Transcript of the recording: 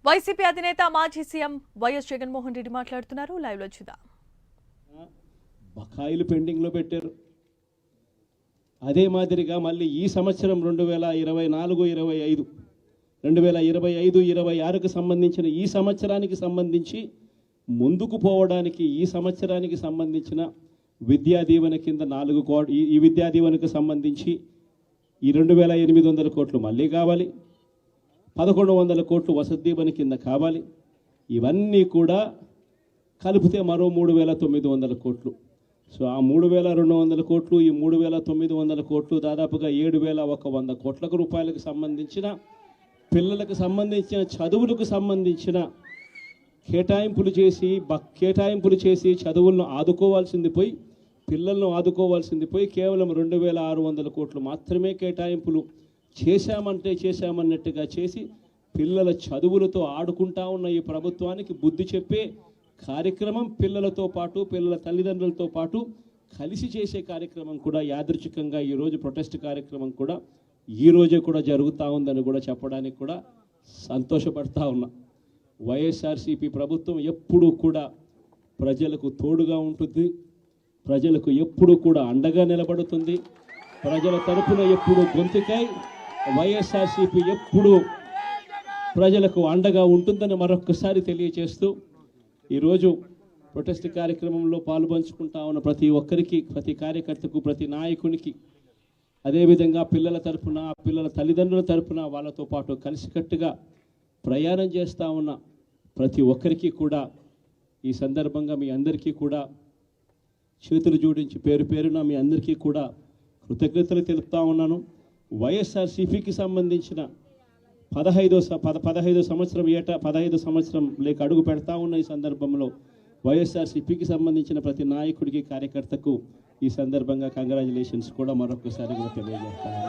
YCP అధినేత మాజీ CM YS Jaganmohan Reddy మాట్లాడుతున్నారు. లైవ్ లో చూద్దాం. బకాయిలు పెండింగ్ లో పెట్టారు. అదే మాదిరిగా మళ్ళీ ఈ సంవత్సరం 2024-25 2025-26కు సంబంధించిన ఈ సంవత్సరానికి సంబంధించి ముందుకు పోవడానికి ఈ సంవత్సరానికి సంబంధించిన విద్యా దీవెన కింద 4 కోట్లు, ఈ విద్యా దీవెనకు సంబంధించి ఈ 2800 కోట్లు మళ్ళీ కావాలి, 1100 కోట్లు వసతి దీవెన కింద కావాలి. ఇవన్నీ కూడా కలిపితే మరో 3900 కోట్లు. సో ఆ 3200 కోట్లు, ఈ 3900 కోట్లు దాదాపుగా 7100 కోట్ల రూపాయలకు సంబంధించిన పిల్లలకు సంబంధించిన చదువులకు సంబంధించిన కేటాయింపులు చేసి చదువులను ఆదుకోవాల్సింది పోయి, పిల్లలను ఆదుకోవాల్సింది పోయి కేవలం 2600 కోట్లు మాత్రమే కేటాయింపులు చేశామన్నట్టుగా చేసి పిల్లల చదువులతో ఆడుకుంటా ఉన్న ఈ ప్రభుత్వానికి బుద్ధి చెప్పే కార్యక్రమం పిల్లలతో పాటు పిల్లల తల్లిదండ్రులతో పాటు కలిసి చేసే కార్యక్రమం కూడా యాదృచ్ఛికంగా ఈరోజు ప్రొటెస్ట్ కార్యక్రమం కూడా ఈ రోజే కూడా జరుగుతూ ఉందని కూడా చెప్పడానికి కూడా సంతోషపడతా ఉన్నా. వైఎస్ఆర్సీపీ ప్రభుత్వం ఎప్పుడూ కూడా ప్రజలకు తోడుగా ఉంటుంది, ప్రజలకు ఎప్పుడూ కూడా అండగా నిలబడుతుంది, ప్రజల తరపున ఎప్పుడూ గొంతుకై వైఎస్ఆర్సీపీ ఎప్పుడూ ప్రజలకు అండగా ఉంటుందని మరొక్కసారి తెలియజేస్తూ ఈరోజు ప్రొటెస్ట్ కార్యక్రమంలో పాల్పంచుకుంటా ఉన్న ప్రతి ఒక్కరికి, ప్రతి కార్యకర్తకు, ప్రతి నాయకునికి, అదేవిధంగా పిల్లల తరపున, పిల్లల తల్లిదండ్రుల తరపున వాళ్ళతో పాటు కలిసికట్టుగా ప్రయాణం చేస్తూ ఉన్న ప్రతి ఒక్కరికి కూడా ఈ సందర్భంగా మీ అందరికీ కూడా చేతులు జోడించి పేరు పేరున మీ అందరికీ కూడా కృతజ్ఞతలు తెలుపుతా ఉన్నాను. వైఎస్ఆర్సీపీకి సంబంధించిన 15 సంవత్సరం లేక అడుగు పెడతా ఉన్న ఈ సందర్భంలో వైఎస్ఆర్సీపీకి సంబంధించిన ప్రతి నాయకుడికి, కార్యకర్తకు ఈ సందర్భంగా కంగ్రాచులేషన్స్ కూడా మరొకసారి కూడా తెలియజేస్తాను.